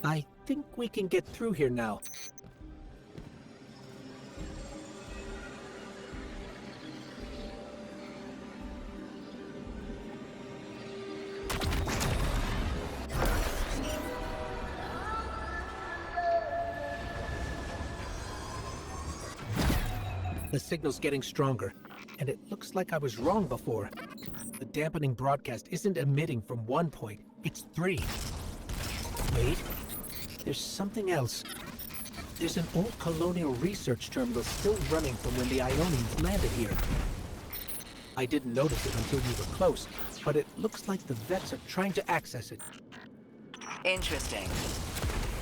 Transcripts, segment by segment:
I think we can get through here now. The signal's getting stronger, and it looks like I was wrong before. The dampening broadcast isn't emitting from one point, it's 3. Wait, there's something else. There's an old colonial research terminal still running from when the Ionians landed here. I didn't notice it until we were close, but it looks like the vets are trying to access it. Interesting.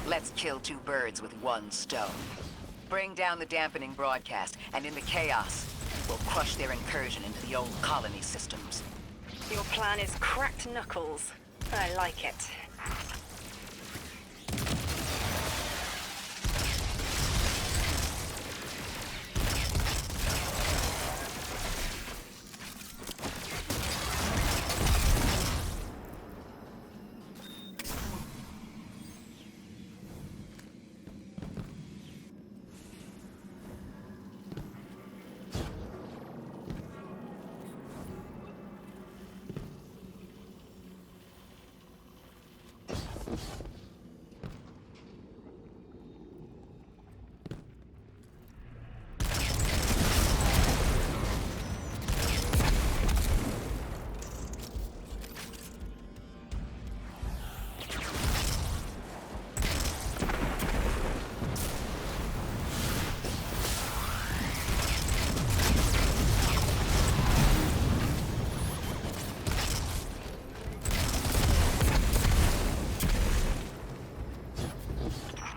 Let's kill 2 birds with 1 stone. Bring down the dampening broadcast, and in the chaos, we'll crush their incursion into the old colony systems. Your plan is cracked knuckles. I like it.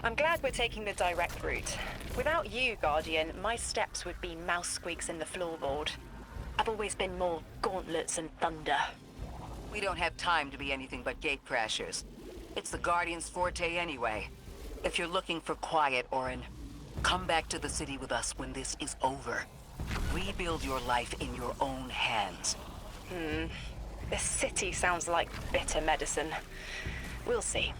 I'm glad we're taking the direct route. Without you, Guardian, my steps would be mouse squeaks in the floorboard. I've always been more gauntlets and thunder. We don't have time to be anything but gate crashers. It's the Guardian's forte anyway. If you're looking for quiet, Orin, come back to the city with us when this is over. Rebuild your life in your own hands. The city sounds like bitter medicine. We'll see.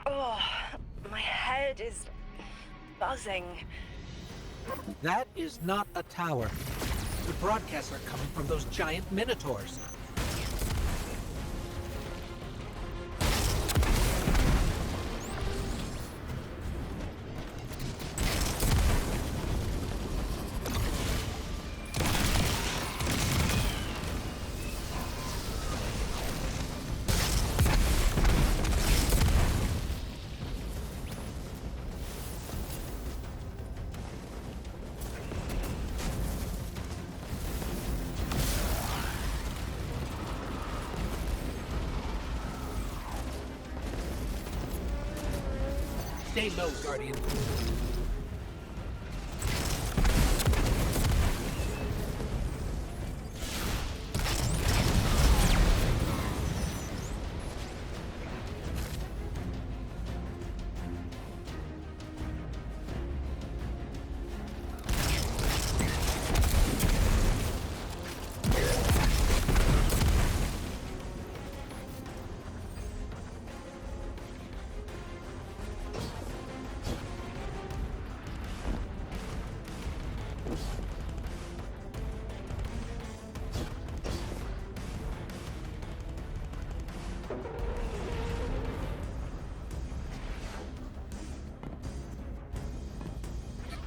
Oh, my head is buzzing. That is not a tower. The broadcasts are coming from those giant minotaurs. Stay low, Guardian.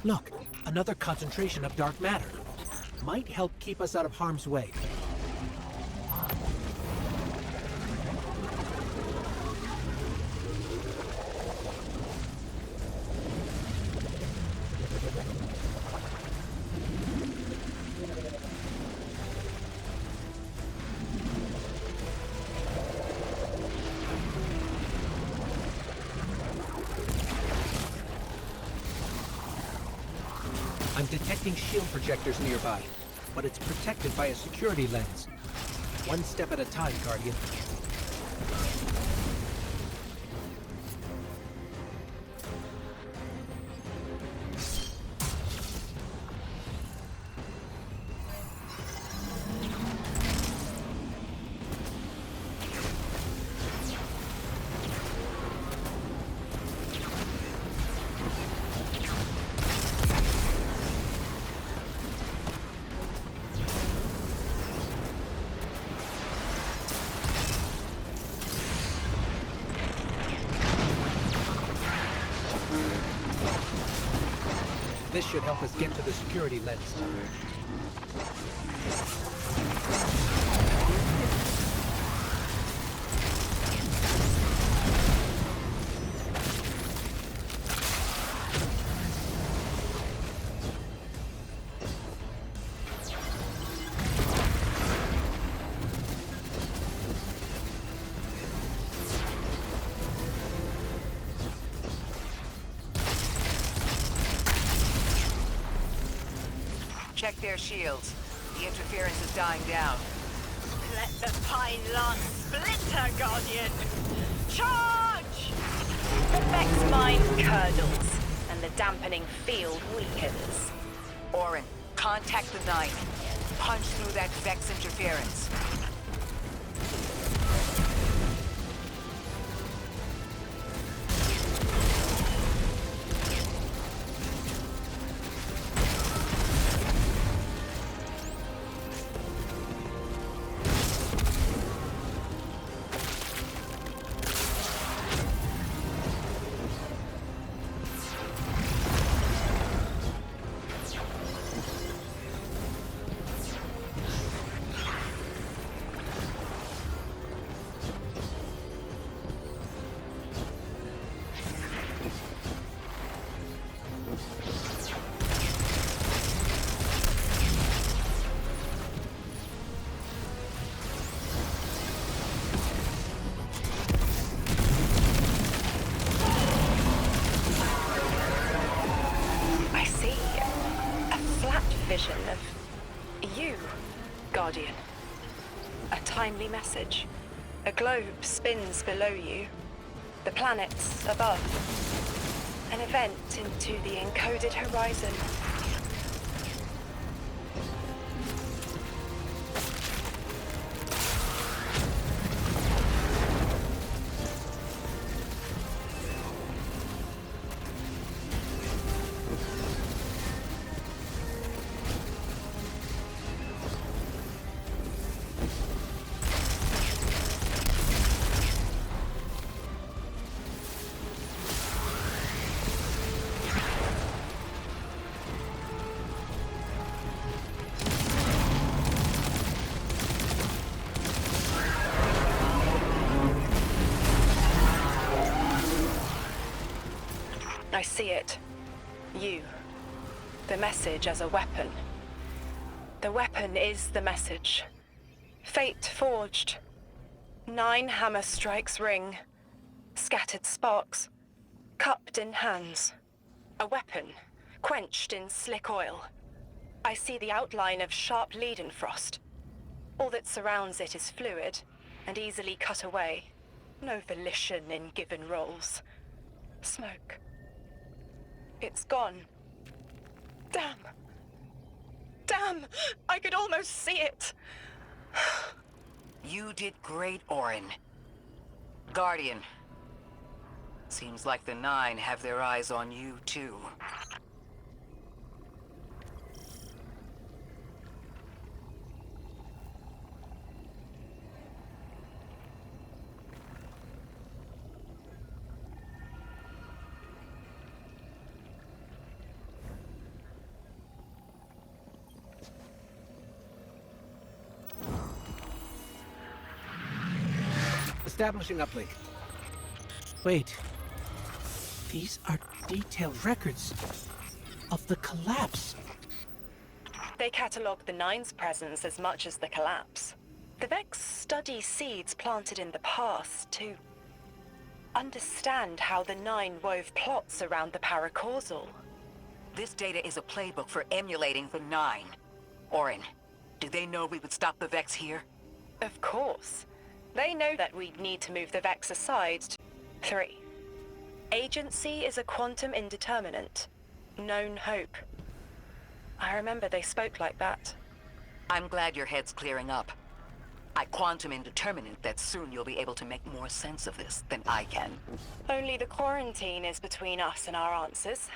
Look, another concentration of dark matter. Might help keep us out of harm's way. I'm detecting shield projectors nearby, but it's protected by a security lens. One step at a time, Guardian. This should help us get to the security lens. Check their shields. The interference is dying down. Let the pine lance splinter, Guardian! Charge! The Vex mine curdles, and the dampening field weakens. Orin, contact the knife. Punch through that Vex interference. Vision of you, Guardian. A timely message. A globe spins below you. The planets above. An event into the encoded horizon. I see it. You. The message as a weapon. The weapon is the message. Fate forged. 9 hammer strikes ring. Scattered sparks. Cupped in hands. A weapon, quenched in slick oil. I see the outline of sharp leaden frost. All that surrounds it is fluid and easily cut away. No volition in given roles. Smoke. It's gone. Damn. Damn! I could almost see it! You did great, Orin. Guardian. Seems like the Nine have their eyes on you, too. Establishing uplink. Wait. These are detailed records of the collapse. They catalogue the Nine's presence as much as the collapse. The Vex study seeds planted in the past to understand how the Nine wove plots around the paracausal. This data is a playbook for emulating the Nine. Orin, did they know we would stop the Vex here? Of course. They know that we'd need to move the Vex aside. 3. Agency is a quantum indeterminate. Known hope. I remember they spoke like that. I'm glad your head's clearing up. I quantum indeterminate that soon you'll be able to make more sense of this than I can. Only the quarantine is between us and our answers.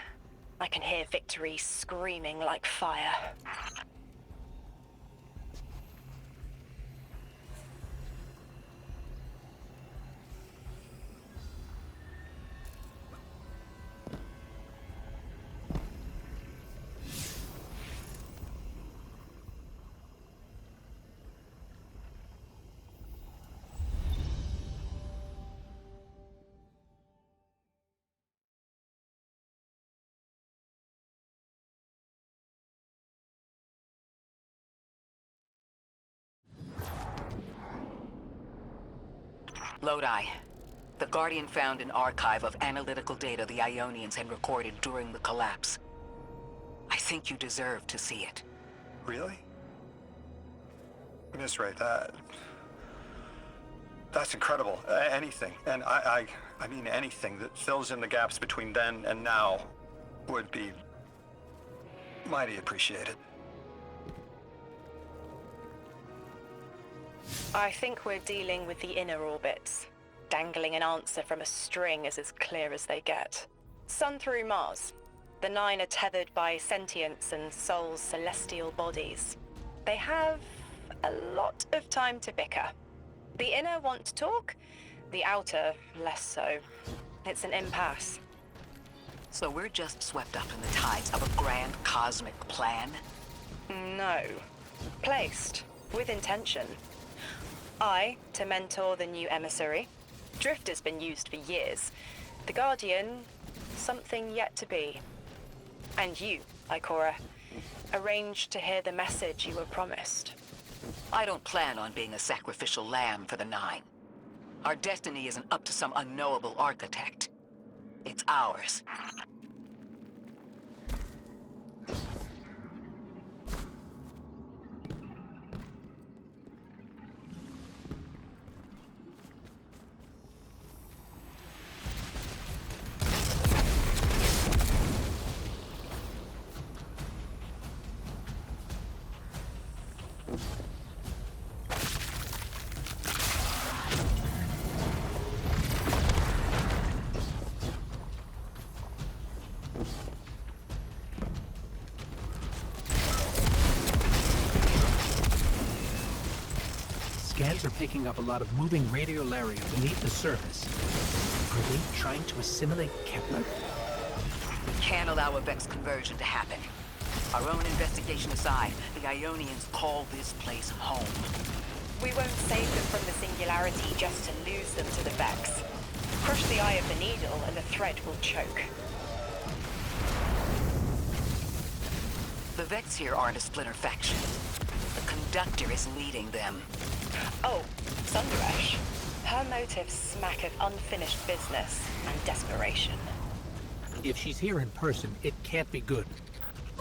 I can hear victory screaming like fire. Lodi. The Guardian found an archive of analytical data the Ionians had recorded during the collapse. I think you deserve to see it. Really? Misrate that. That's incredible. Anything, and I mean anything that fills in the gaps between then and now would be mighty appreciated. I think we're dealing with the inner orbits. Dangling an answer from a string is as clear as they get. Sun through Mars. The Nine are tethered by sentience and Sol's celestial bodies. They have a lot of time to bicker. The inner want to talk, the outer less so. It's an impasse. So we're just swept up in the tides of a grand cosmic plan? No. Placed. With intention. I, to mentor the new emissary. Drifter's been used for years. The Guardian, something yet to be. And you, Ikora, arranged to hear the message you were promised. I don't plan on being a sacrificial lamb for the Nine. Our destiny isn't up to some unknowable architect. It's ours. Scans are picking up a lot of moving radiolaria beneath the surface. Are they trying to assimilate Kepler? We can't allow a Vex conversion to happen. Our own investigation aside, the Ionians call this place home. We won't save them from the singularity just to lose them to the Vex. Crush the eye of the needle and the thread will choke. The Vex here aren't a splinter faction. The conductor is leading them. Oh, Sunderesh. Her motives smack of unfinished business and desperation. If she's here in person, it can't be good.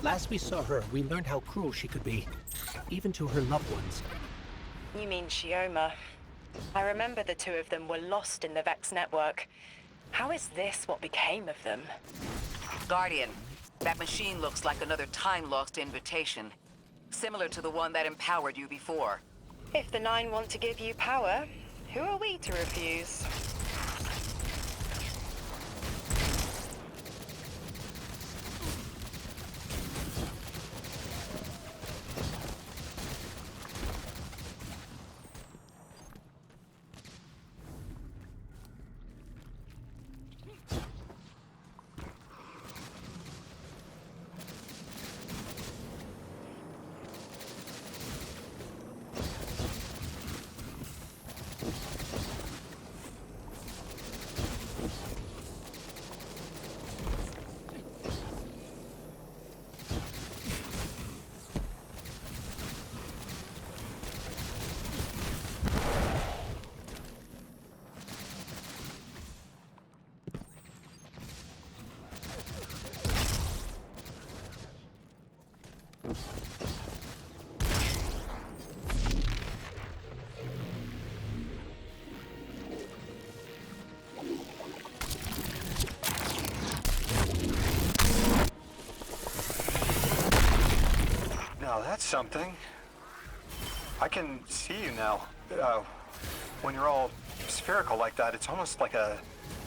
Last we saw her, we learned how cruel she could be, even to her loved ones. You mean Shioma. I remember the two of them were lost in the Vex network. How is this what became of them? Guardian, that machine looks like another time-lost invitation. Similar to the one that empowered you before. If the Nine want to give you power, who are we to refuse? Now that's something. I can see you now. When you're all spherical like that, it's almost like a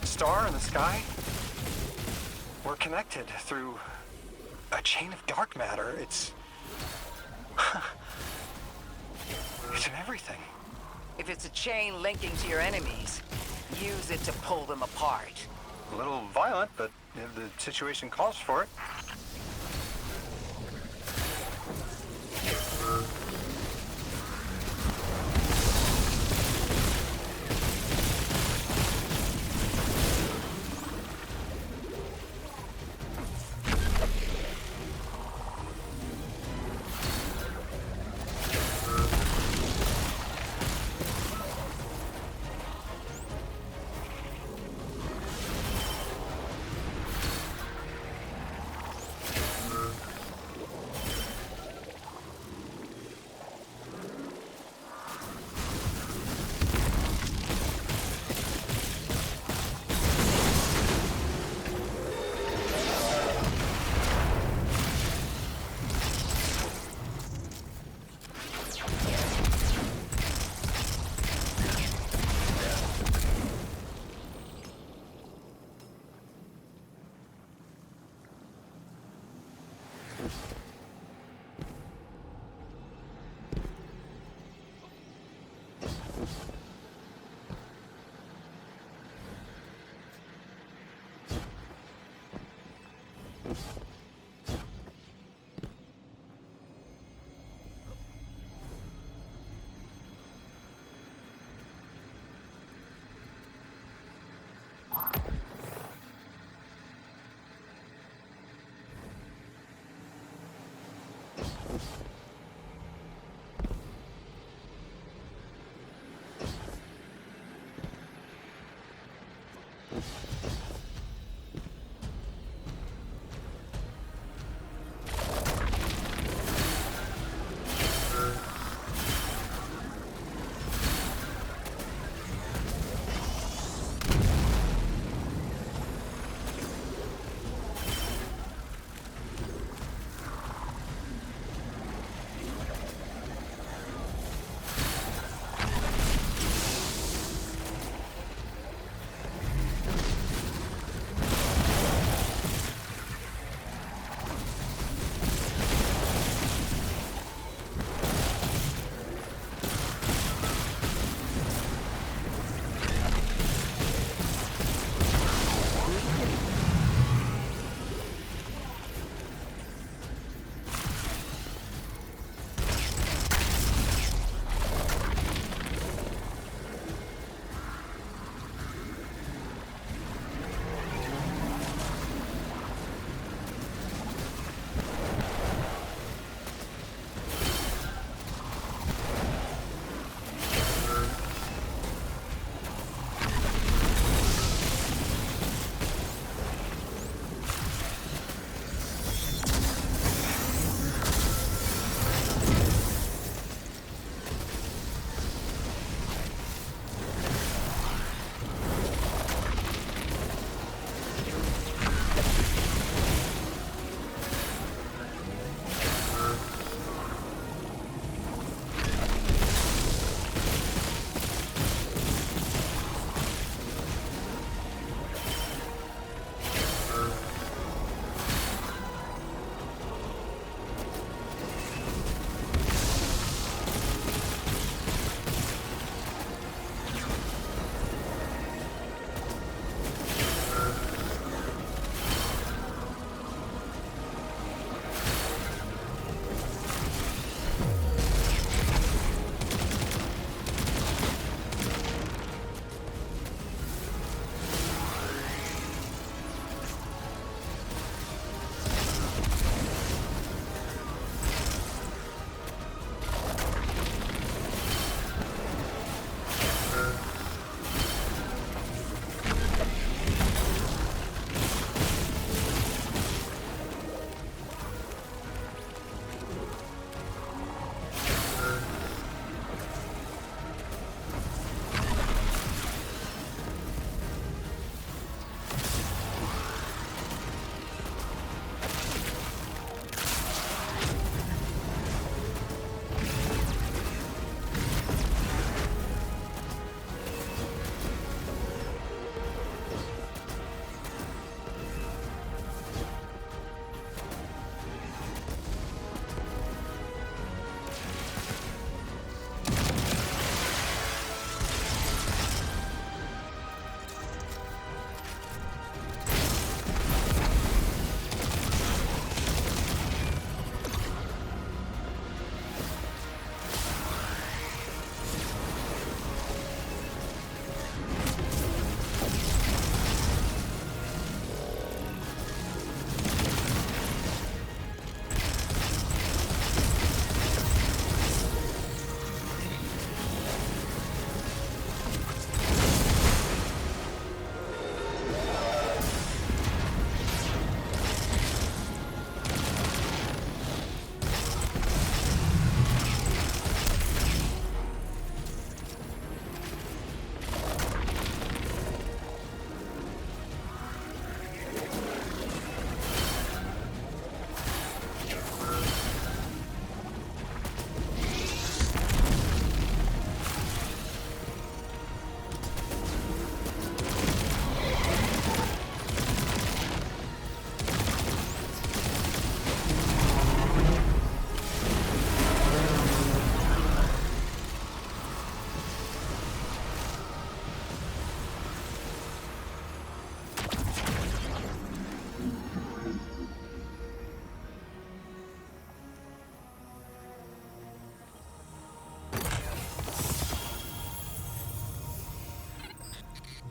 star in the sky. We're connected through a chain of dark matter. It's in everything. If it's a chain linking to your enemies, use it to pull them apart. A little violent, but the situation calls for it.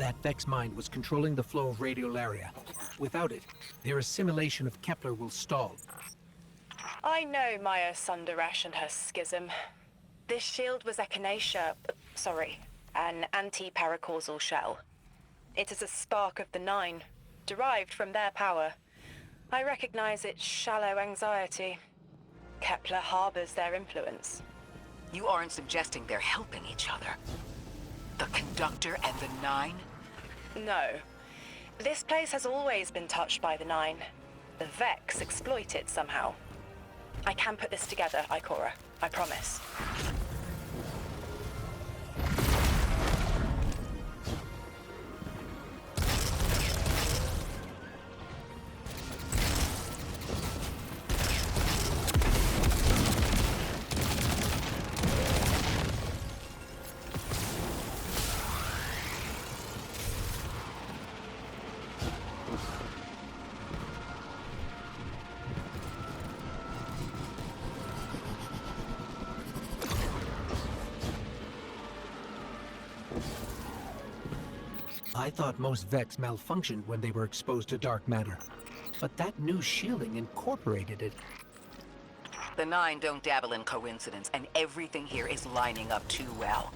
That Vex mind was controlling the flow of radiolaria. Without it, their assimilation of Kepler will stall. I know Maya Sundaresh and her schism. This shield was an anti-paracausal shell. It is a spark of the Nine, derived from their power. I recognize its shallow anxiety. Kepler harbors their influence. You aren't suggesting they're helping each other? The Conductor and the Nine? No. This place has always been touched by the Nine. The Vex exploit it somehow. I can put this together, Ikora. I promise. I thought most Vex malfunctioned when they were exposed to dark matter. But that new shielding incorporated it. The Nine don't dabble in coincidence, and everything here is lining up too well.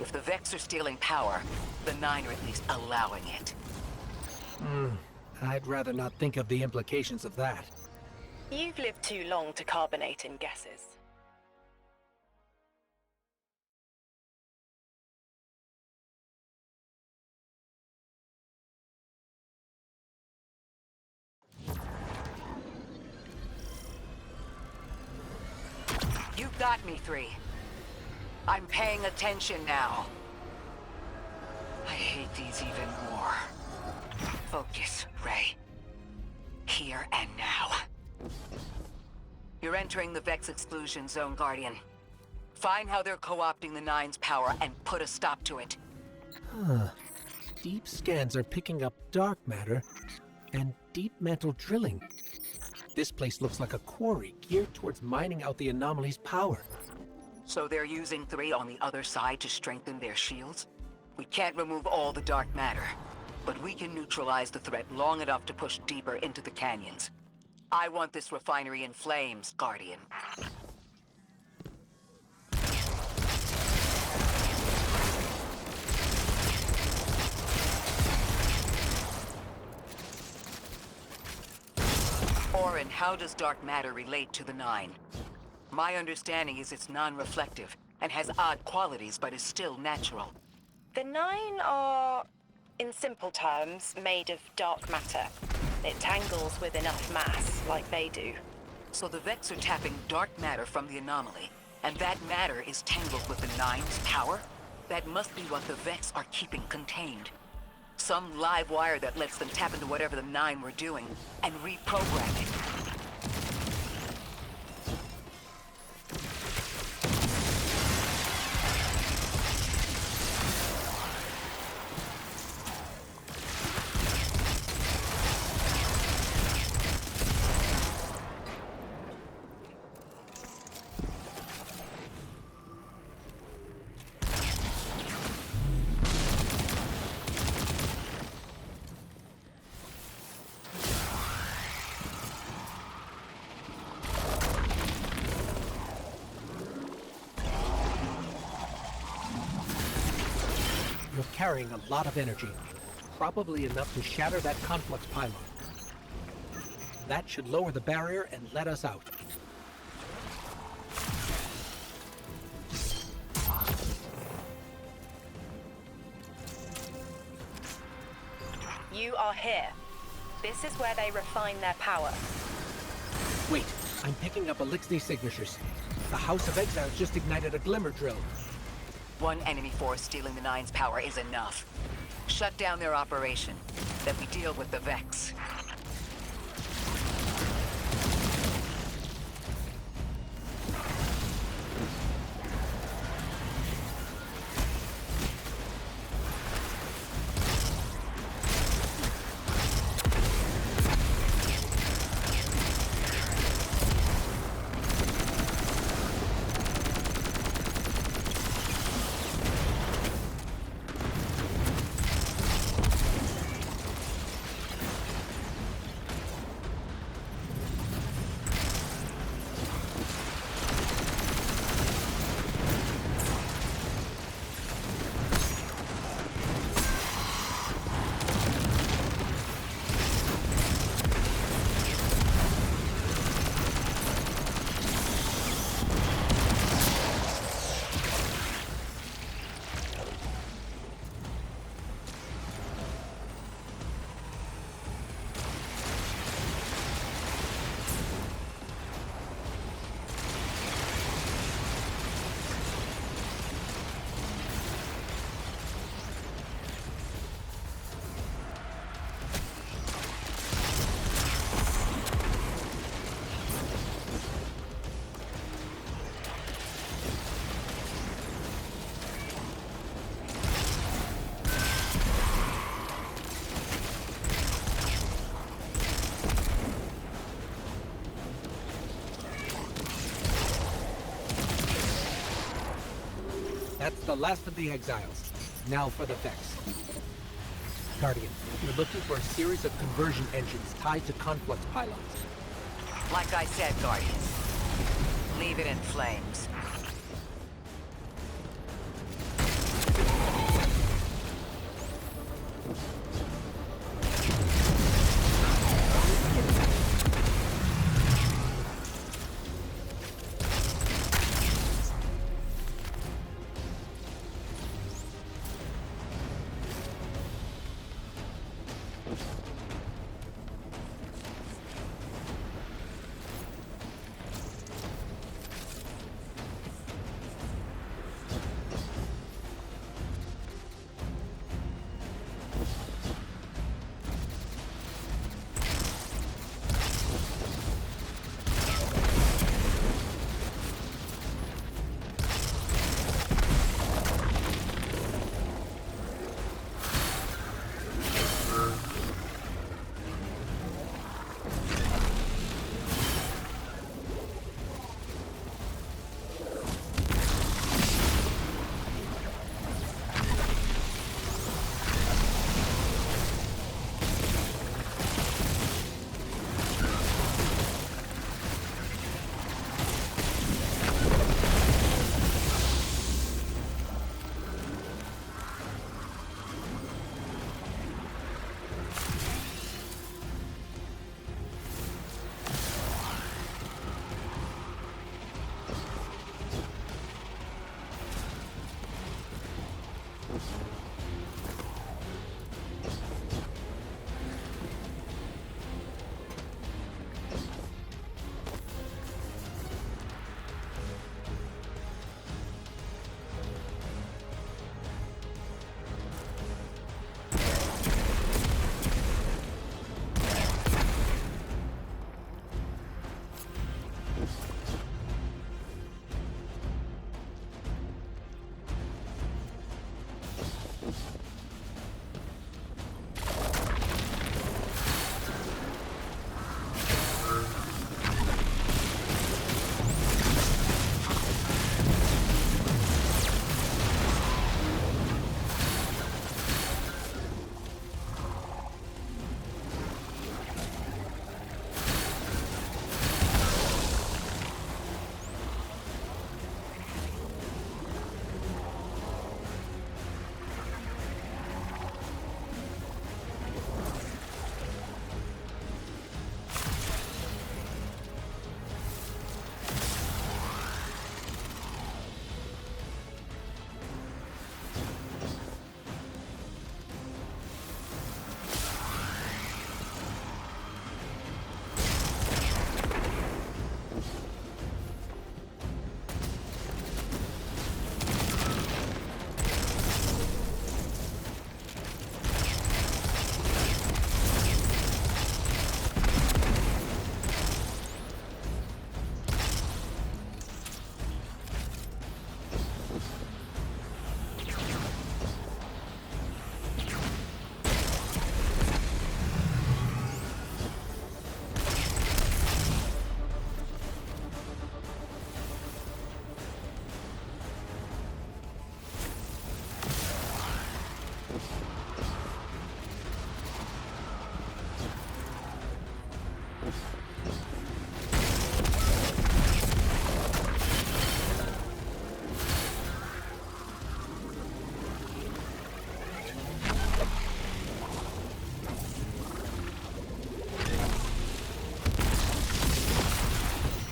If the Vex are stealing power, the Nine are at least allowing it. I'd rather not think of the implications of that. You've lived too long to carbonate in guesses. You got me, 3. I'm paying attention now. I hate these even more. Focus, Ray. Here and now. You're entering the Vex exclusion zone, Guardian. Find how they're co-opting the Nine's power and put a stop to it. Deep scans are picking up dark matter and deep mantle drilling. This place looks like a quarry geared towards mining out the anomaly's power. So they're using 3 on the other side to strengthen their shields? We can't remove all the dark matter, but we can neutralize the threat long enough to push deeper into the canyons. I want this refinery in flames, Guardian. Orin, how does dark matter relate to the Nine? My understanding is it's non-reflective and has odd qualities, but is still natural. The Nine are, in simple terms, made of dark matter. It tangles with enough mass, like they do. So the Vex are tapping dark matter from the anomaly, and that matter is tangled with the Nine's power? That must be what the Vex are keeping contained. Some live wire that lets them tap into whatever the Nine were doing and reprogram it. You're carrying a lot of energy, probably enough to shatter that conflux pylon. That should lower the barrier and let us out. You are here. This is where they refine their power. Wait, I'm picking up Elixir signatures. The House of Exiles just ignited a glimmer drill. One enemy force stealing the Nine's power is enough. Shut down their operation, then we deal with the Vex. That's the last of the exiles. Now for the Vex. Guardian, you're looking for a series of conversion engines tied to conflux pylons. Like I said, Guardians, leave it in flames.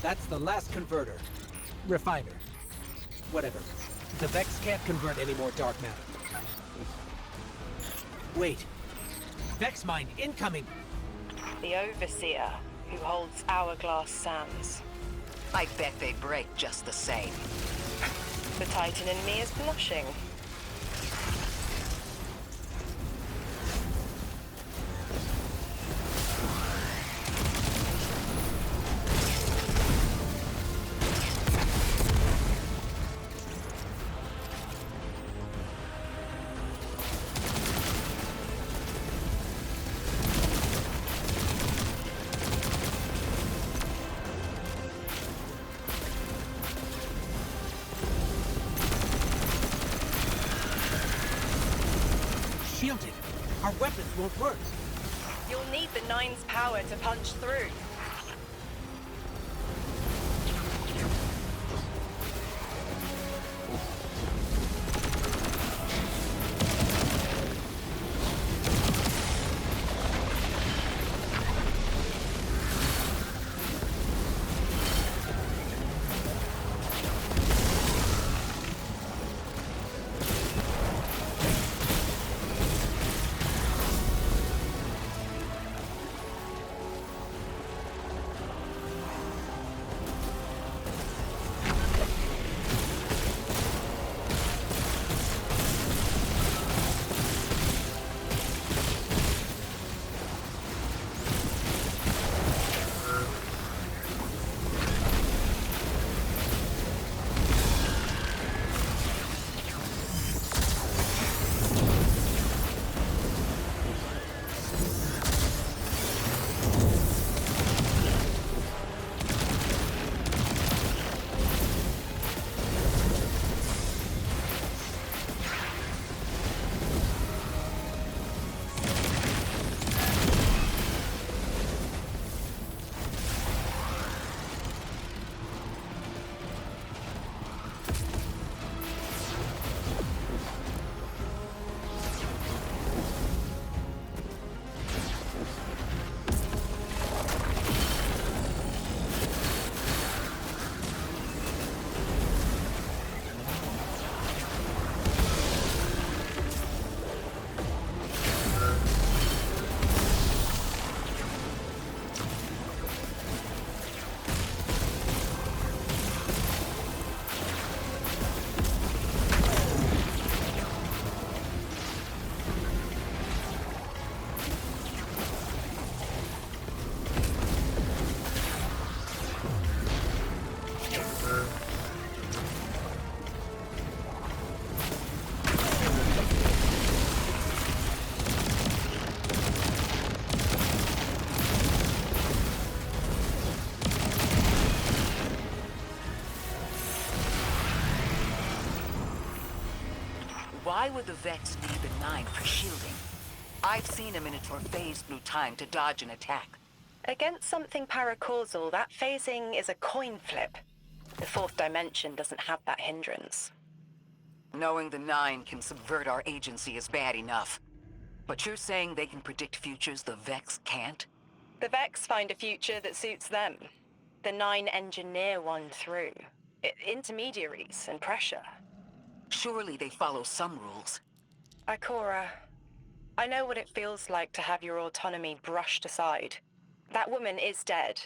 That's the last converter. Refiner. Whatever. The Vex can't convert any more dark matter. Wait. Vex mine incoming! The Overseer, who holds Hourglass Sands. I bet they break just the same. The Titan in me is blushing. our weapons won't work. You'll need the Nine's power to punch through. Why would the Vex need the Nine for shielding? I've seen a Minotaur phase through time to dodge an attack. Against something paracausal, that phasing is a coin flip. The fourth dimension doesn't have that hindrance. Knowing the Nine can subvert our agency is bad enough. But you're saying they can predict futures the Vex can't? The Vex find a future that suits them. The Nine engineer one through. Intermediaries and pressure. Surely they follow some rules. Ikora, I know what it feels like to have your autonomy brushed aside. That woman is dead,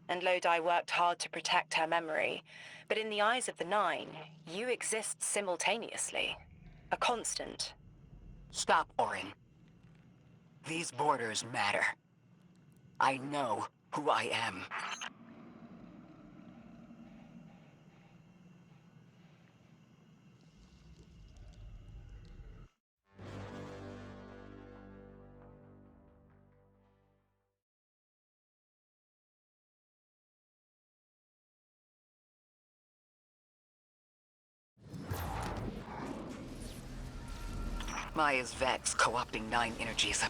and Lodi worked hard to protect her memory. But in the eyes of the Nine, you exist simultaneously. A constant. Stop, Orin. These borders matter. I know who I am. Maya's Vex co-opting Nine energy is a